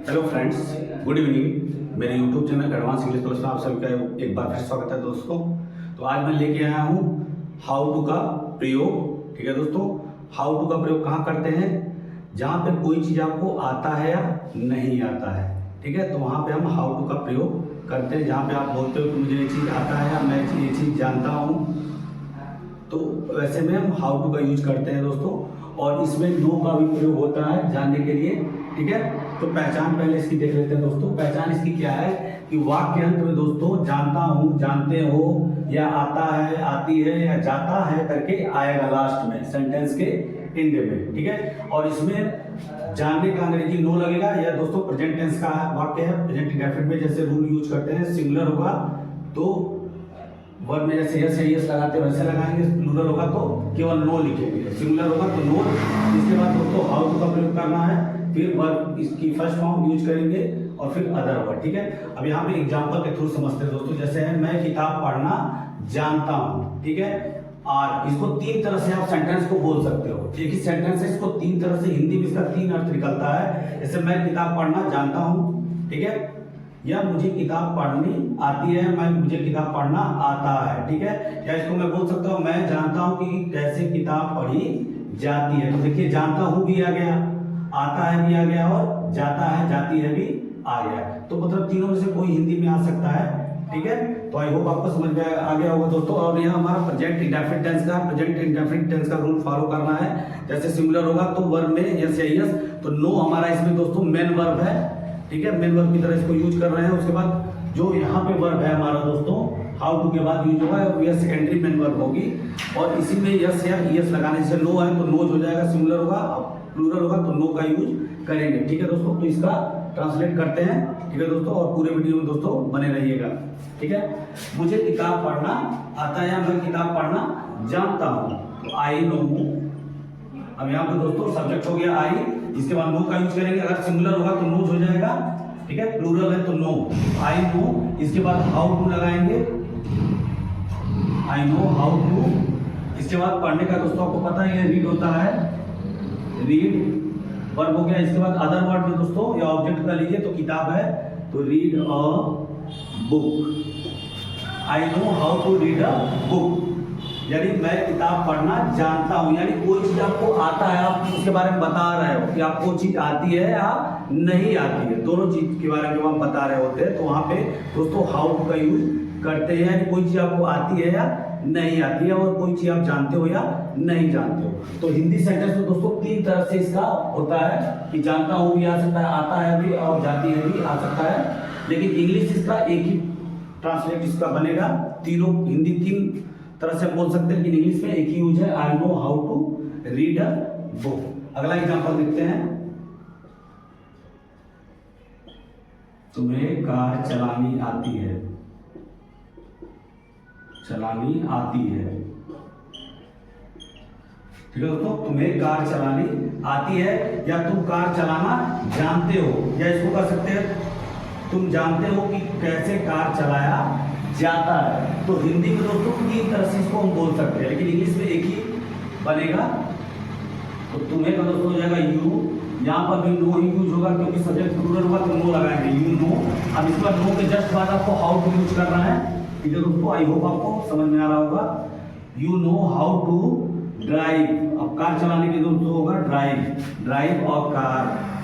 Hello friends, good evening. मेरे YouTube channel advance English plus में आप सभी का एक बार फिर स्वागत है दोस्तों। तो आज मैं लेके आया हूँ हाउ टू का प्रयोग। ठीक है दोस्तों, हाउ टू का प्रयोग कहाँ करते हैं? जहाँ पे कोई चीज़ आपको आता है या नहीं आता है, ठीक है, तो वहाँ पे हम हाउ टू का प्रयोग करते हैं। जहाँ पे आप बोलते हो कि मुझे ये चीज़ आता है या मैं ये चीज़ जानता हूँ, तो वैसे में हम हाउ टू का यूज करते हैं दोस्तों। और इसमें नो का भी प्रयोग होता है जानने के लिए, ठीक है। तो पहचान पहले इसकी देख लेते हैं दोस्तों। पहचान इसकी क्या है कि वाक्य अंत में दोस्तों जानता हूँ, जानते हो, या आता है, आती है, या जाता है करके आएगा लास्ट में सेंटेंस के एंड में, ठीक है। और इसमें जानने का अंग्रेजी नो लगेगा। या दोस्तों प्रेजेंट टेंस का वाक्य है, प्रेजेंट इंडेफिनिट में जैसे रूल यूज करते हैं। सिंगुलर होगा तो वर्ब में जैसे यस या यस लगाते हैं वैसे लगाएंगे। प्लूरल होगा तो केवल नो लिखेंगे। सिंगुलर होगा तो नो। इसके बाद दोस्तों हाउ टू का प्रयोग करना है, फिर वर्ब इसकी फर्स्ट फॉर्म यूज करेंगे और फिर अदर वर्ड, ठीक है। अब यहाँ पे एग्जांपल के थ्रू समझते हैं दोस्तों। जैसे है मैं किताब पढ़ना जानता हूँ, ठीक है। और इसको तीन तरह से आप सेंटेंस को बोल सकते हो। एक ही सेंटेंस है, इसको तीन तरह से हिंदी में इसका तीन अर्थ निकलता है। जैसे मैं किताब पढ़ना जानता हूँ, ठीक है, या मुझे किताब पढ़नी आती है, मुझे किताब पढ़ना आता है, ठीक है। या इसको मैं बोल सकता हूँ मैं जानता हूँ कि कैसे किताब पढ़ी जाती है। तो देखिए जानता हूँ भी आ गया, आता है भी आ गया, और जाता है जाती है भी आ गया। तो मतलब तीनों में से कोई हिंदी में आ सकता है, ठीक है। तो आई होप आपको समझ में आ गया होगा दोस्तों। और यह हमारा प्रेजेंट इंडेफिनिट टेंस का, प्रेजेंट इंडेफिनिट टेंस का रूल फॉलो करना है। जैसे सिंगुलर होगा तो वर्ब में यस या यस, तो नो हमारा इसमें दोस्तों मेन वर्ब है, ठीक है। मेन वर्ब की तरह इसको यूज कर रहे हैं। उसके बाद जो यहाँ पे वर्ब है हमारा दोस्तों हाउ टू के बाद यूज होगा, यह सेकेंडरी मेन वर्ब होगी। और इसी में यस या यस लगाने से नो है तो नोज हो जाएगा। सिंगुलर होगा, प्लूरल होगा तो नो का यूज करेंगे, ठीक है दोस्तों। तो इसका ट्रांसलेट करते हैं, ठीक है दोस्तों। और पूरे वीडियो में दोस्तों बने रहिएगा, ठीक है। मुझे किताब पढ़ना आता है, मैं किताब पढ़ना जानता हूँ, तो आई नो। अब यहाँ पे दोस्तों सब्जेक्ट हो गया आई, इसके बाद नो का यूज करेंगे। अगर सिंगुलर होगा तो नोज हो जाएगा, ठीक है। प्लूरल है तो नो, आई नो। इसके बाद हाउ टू लगाएंगे, आई नो हाउ टू। इसके बाद पढ़ने का दोस्तों आपको पता है रीड होता है, रीड वर्ब हो गया। इसके बाद अदर वर्ड में दोस्तों या ऑब्जेक्ट का लीजिए तो किताब है तो read a book. I know how to read a book, यानी मैं किताब पढ़ना जानता हूं। यानी कोई चीज आपको आता है, आप उसके बारे में बता रहे हो कि आपको चीज आती है या नहीं आती है, दोनों चीज के बारे में आप बता रहे होते हैं। तो वहां पे दोस्तों हाउ टू का यूज करते हैं। यानी कोई चीज आपको आती है या नहीं आती है, और कोई चीज आप जानते हो या नहीं जानते हो। तो हिंदी सेंटेंस में दोस्तों तीन तरह से इसका होता है कि जानता हूं भी आ सकता है, आता है भी, और जाती है भी आ सकता है। लेकिन इंग्लिश इसका एक ही ट्रांसलेट इसका बनेगा। तीनों हिंदी तीन तरह से बोल सकते हैं, लेकिन इंग्लिश में एक ही यूज है, I know how to read a book. अगला एग्जांपल देखते हैं। तुम्हें कार चलानी आती है, चलानी आती है, ठीक है दोस्तों। तुम्हें कार चलानी आती है, या तुम कार चलाना जानते हो, या इसको कर सकते हैं तुम जानते हो कि कैसे कार चलाया जाता है। तो हिंदी में दोस्तों तीन तरह से इसको हम बोल सकते हैं, लेकिन इंग्लिश में एक ही बनेगा। तो तुम्हें का दोस्तों हो जाएगा यू, यहाँ पर भी नो ही यूज होगा क्योंकि सब्जेक्ट प्लूरल होगा तो नो लगाएंगे, यू नो। अब इसके बाद नो के जस्ट बाद आपको हाउ टू यूज करना है, ठीक है दोस्तों। आई होप आपको समझ में आ रहा होगा। You know how to drive. अब कार चलाने के दोस्तों होगा ड्राइव, ड्राइव और कार।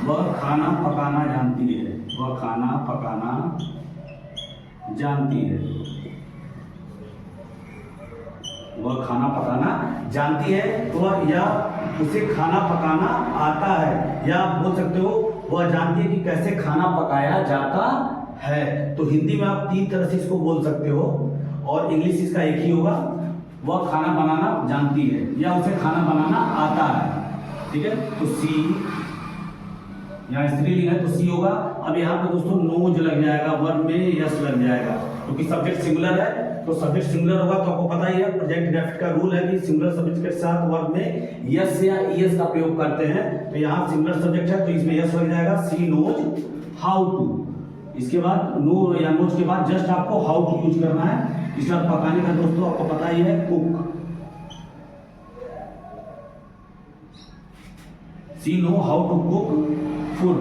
वह खाना पकाना जानती है, वह खाना पकाना जानती है, वह खाना पकाना जानती है। तो या उसे खाना पकाना आता है, या बोल सकते हो वह जानती है कि कैसे खाना पकाया जाता है। तो हिंदी में आप तीन तरह से इसको बोल सकते हो, और इंग्लिश इसका एक ही होगा, वह खाना बनाना जानती है, या उसे खाना बनाना आता है, ठीक है। तो सी, यहाँ स्त्रीलिंग है तो सी होगा। अब यहाँ पे दोस्तों नोज लग जाएगा, वर्ब में यस लग जाएगा, क्योंकि सब्जेक्ट सिंगुलर है। तो सब्जेक्ट सिंगुलर होगा तो आपको पता ही है प्रेजेंट इंडेफिनिट का रूल है कि सिंगुलर सब्जेक्ट के साथ वर्ब में यस या ईएस का प्रयोग करते हैं। तो यहाँ सिंगुलर सब्जेक्ट है तो इसमें यस लग जाएगा, सी नोज हाउ टू। इसके बाद नो या नोज के बाद जस्ट आपको हाउ टू यूज करना है। इसके बाद पकाने का दोस्तों आपको पता ही है cook, she know how to cook food.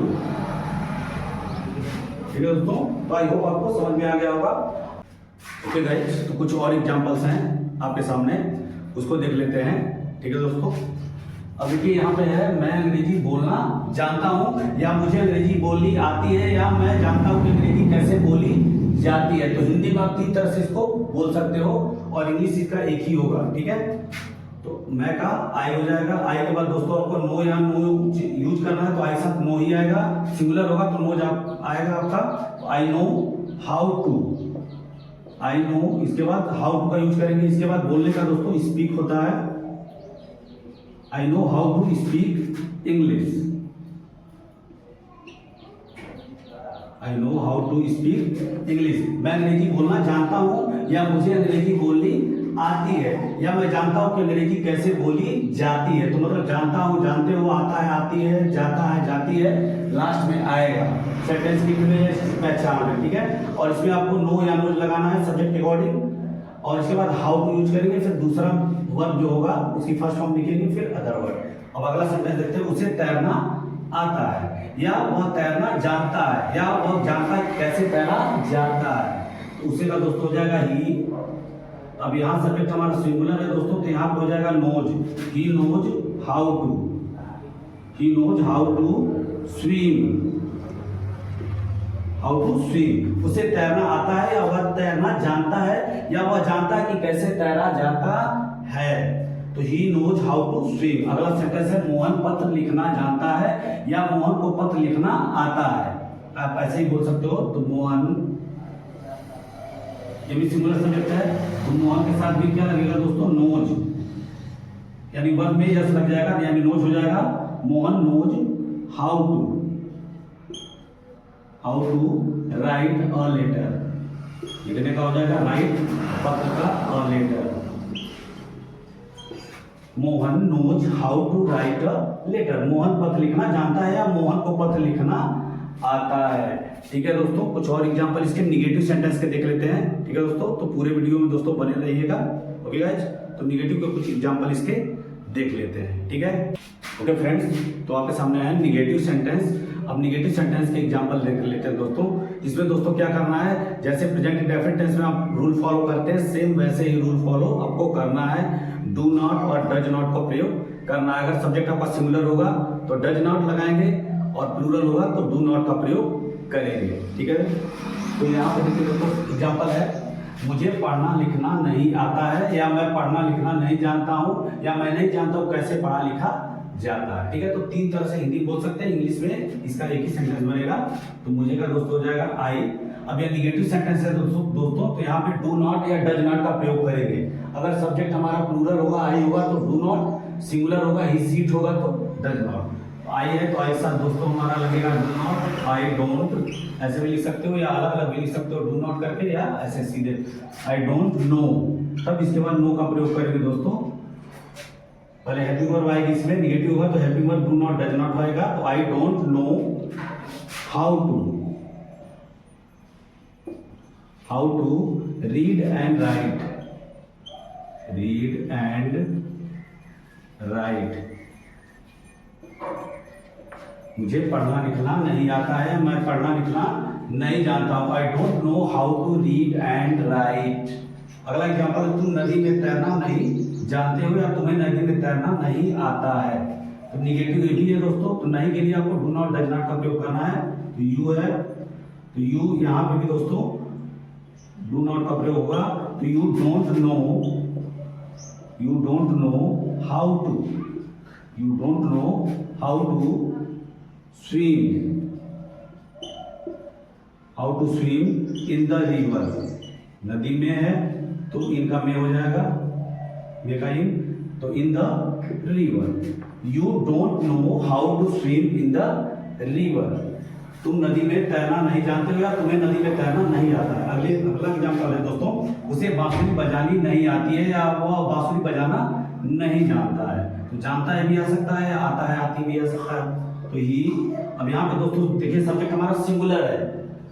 ठीक है दोस्तों, तो आई होप आपको समझ में आ गया होगा। ओके गाइस, तो कुछ और एग्जांपल्स हैं आपके सामने, उसको देख लेते हैं। ठीक है दोस्तों, अब देखिए यहाँ पे है, मैं अंग्रेजी बोलना जानता हूँ, या मुझे अंग्रेजी बोलनी आती है, या मैं जानता हूँ कि अंग्रेजी कैसे बोली जाती है। तो हिंदी में आप 3 तरह से इसको बोल सकते हो, और इंग्लिश इसका एक ही होगा। ठीक है, तो मैं का आई हो जाएगा। आई के बाद दोस्तों आपको नो या नो यूज करना है, तो आई साथ नो ही आएगा। सिंगुलर होगा तो नो आएगा आपका। I know how to, I know, इसके बाद हाउ टू का यूज करेंगे। इसके बाद बोलने का दोस्तों स्पीक होता है, I know how to speak English, I know how to speak English. मैं अंग्रेजी बोलना जानता हूं, या मुझे अंग्रेजी बोलनी आती है, या मैं जानता हूं कि अंग्रेजी कैसे बोली जाती है। तो मतलब जानता हूं, जानते हो, आता है, आती है, जाता है, जाती है, लास्ट में आएगा। सेंटेंस की पहचान है। ठीक है, और इसमें आपको नो या नो लगाना है सब्जेक्ट के अकॉर्डिंग, और इसके बाद हाउ टू यूज करेंगे। फिर दूसरा वर्ब जो होगा उसकी फर्स्ट फॉर्म लिखेंगे, फिर अदर वर्ब। अब अगला सेंटेंस देखते हैं, उसे तैरना आता है, या वह तैरना जानता है, या वह जानता है कैसे तैरा जाता है। तो उसे का दोस्तों हो जाएगा ही। अब यहाँ सब्जेक्ट हमारा सिंगुलर है दोस्तों, तो यहाँ पे हो जाएगा knows, he knows how to, he knows how to swim, how to swim. उसे तैरना आता है, या वह तैरना जानता है, या वह जानता है कि कैसे तैरा जाता है। तो he knows how to swim. अगला सेंटेंस है, मोहन पत्र लिखना जानता है, या मोहन को पत्र लिखना आता है। आप ऐसे ही बोल सकते हो। तो मोहन, ये भी सिंगुलर सब्जेक्ट है, तो मोहन के साथ भी क्या लगेगा दोस्तों, नोज, यानी वर्ब में यस लग जाएगा, यानी नोज हो जाएगा। Mohan knows how to write a letter, लिखने का हो जाएगा राइट, पत्र का a letter. Mohan knows how to write a letter. Mohan पत्र लिखना जानता है, या मोहन को पत्र लिखना आता है। ठीक है दोस्तों, कुछ और एग्जांपल इसके निगेटिव सेंटेंस के देख लेते हैं। ठीक है दोस्तों, तो पूरे वीडियो में दोस्तों बने रहिएगा। ओके गाइज, तो निगेटिव के कुछ एग्जांपल इसके देख लेते हैं। ठीक है, ओके फ्रेंड्स, तो आपके सामने है निगेटिव सेंटेंस। अब निगेटिव सेंटेंस के एग्जांपल देख लेते हैं दोस्तों। इसमें दोस्तों क्या करना है, जैसे प्रेजेंट इंडेफिनिट टेंस में आप रूल फॉलो करते हैं, सेम वैसे ही रूल फॉलो आपको करना है। डू नॉट और डज नॉट का प्रयोग करना है। अगर सब्जेक्ट आपका सिंगुलर होगा तो डज नॉट लगाएंगे, और प्लूरल होगा तो डू नॉट का प्रयोग करेंगे। ठीक है, तो यहाँ पे देखिए दोस्तों एग्जांपल है, मुझे पढ़ना लिखना नहीं आता है, या मैं पढ़ना लिखना नहीं जानता हूँ, या मैं नहीं जानता हूँ कैसे पढ़ा लिखा जाता है। ठीक है, तो 3 तरह से हिंदी बोल सकते हैं। इंग्लिश में इसका एक ही सेंटेंस बनेगा। तो मुझे का दोस्तों हो जाएगा आई। अब ये निगेटिव सेंटेंस है दोस्तों, तो यहाँ पे डू नॉट या डज नॉट का प्रयोग करेंगे। अगर सब्जेक्ट हमारा प्लूरल होगा, आई होगा तो डू नॉट, सिंगुलर होगा, ही सीट होगा तो डज नॉट। आई है तो आई साथ दोस्तों हमारा लगेगा डू नॉट, आई डोंट, ऐसे भी लिख सकते हो, या अलग अलग भी लिख सकते हो, डू नॉट करके, या ऐसे सीधे आई डोंट नो। तब इसके बाद नो का प्रयोग करेंगे दोस्तों। पहले हेल्पिंग वर्ब आएगी, इसमें निगेटिव होगा तो helping verb do not does not आएगा। तो I don't know how to read and write, read and write. मुझे पढ़ना लिखना नहीं आता है, मैं पढ़ना लिखना नहीं जानता हूं। I don't know how to read and write. अगला एग्जांपल, तुम नदी में तैरना नहीं जानते हो, या तुम्हें नदी में तैरना नहीं आता है। तो निगेटिव ये भी है दोस्तों, तो नहीं के लिए आपको डू नॉट डज नॉट का प्रयोग करना है। तो यू है, तो यू यहाँ पे भी दोस्तों डू नॉट का प्रयोग होगा। तो you don't know how to swim in the river. नदी में है तो इनका में हो जाएगा, में का इन, तो in the river. You don't know how to swim in the river. तुम नदी में तैरना नहीं जानते हो, या तुम्हें नदी में तैरना नहीं आता है। अगला एग्जांपल है दोस्तों, उसे बांसुरी बजानी नहीं आती है, या वह बांसुरी बजाना नहीं जानता है। तो जानता है भी आ सकता है, आता है, आती भी आ सकता है। तो ही, अब यहाँ पे दोस्तों देखिए सब्जेक्ट हमारा सिंगुलर है,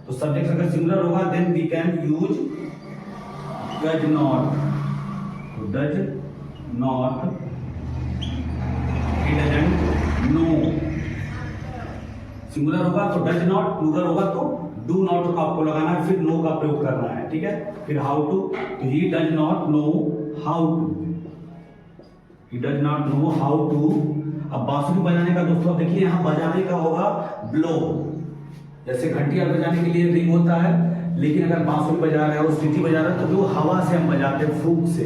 तो सब्जेक्ट अगर सिंगुलर होगा then we can use does not. तो does not, he doesn't know, singular होगा तो डज नॉट, प्लूरल होगा तो डू नॉट आपको लगाना है, फिर नो का प्रयोग करना है, ठीक है। फिर हाउ टू, तो he does not know how to, he does not know how to. अब बांसुरी बजाने का दोस्तों देखिए यहाँ बजाने का होगा ब्लो, जैसे घंटियां बजाने के लिए रिंग होता है, लेकिन अगर बांसुरी बजा रहे हो, सीटी बजा रहे हो, तो जो हवा से हम बजाते हैं फूंक से,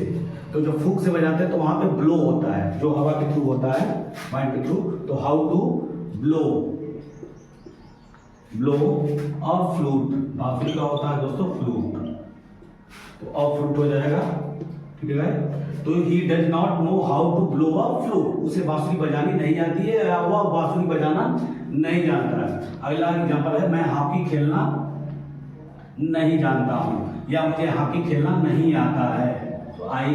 तो जो फूंक से बजाते हैं तो वहां पे ब्लो होता है, जो हवा के थ्रू होता है, माइंड के थ्रू। तो how to blow, blow of flute, बांसुरी का होता है दोस्तों फ्लूट, तो ऑफ फ्लूट हो जाएगा, ठीक है। तो he does not know how to blow a flute, उसे बांसुरी बजानी नहीं आती है या वह बांसुरी बजाना नहीं जानता है। अगला एग्जांपल है मैं हॉकी खेलना नहीं जानता हूं, या मुझे हॉकी खेलना नहीं आता है। तो आई,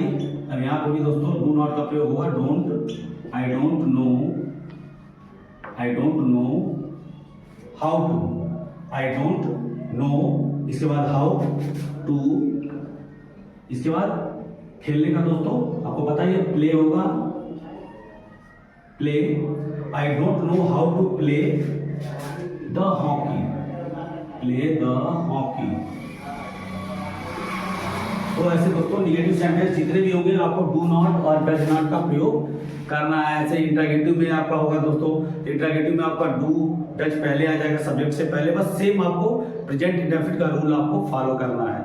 अब यहाँ पे भी दोस्तों डू नॉट का प्रयोग होगा, don't, I don't know, I don't know how to, I don't know, इसके बाद हाउ टू, इसके बाद खेलने का दोस्तों आपको पता ही है प्ले होगा, play, I don't know how to play the hockey, play the hockey. तो ऐसे दोस्तों निगेटिव सेंटेंस जितने भी होंगे आपको डू नॉट और डज नॉट का प्रयोग करना है। ऐसे इंटरगेटिव में आपका होगा दोस्तों, इंटरगेटिव में आपका डू डज पहले आ जाएगा सब्जेक्ट से पहले, बस सेम आपको प्रेजेंट इंडेफिनिट का रूल आपको फॉलो करना है,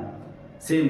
सेम।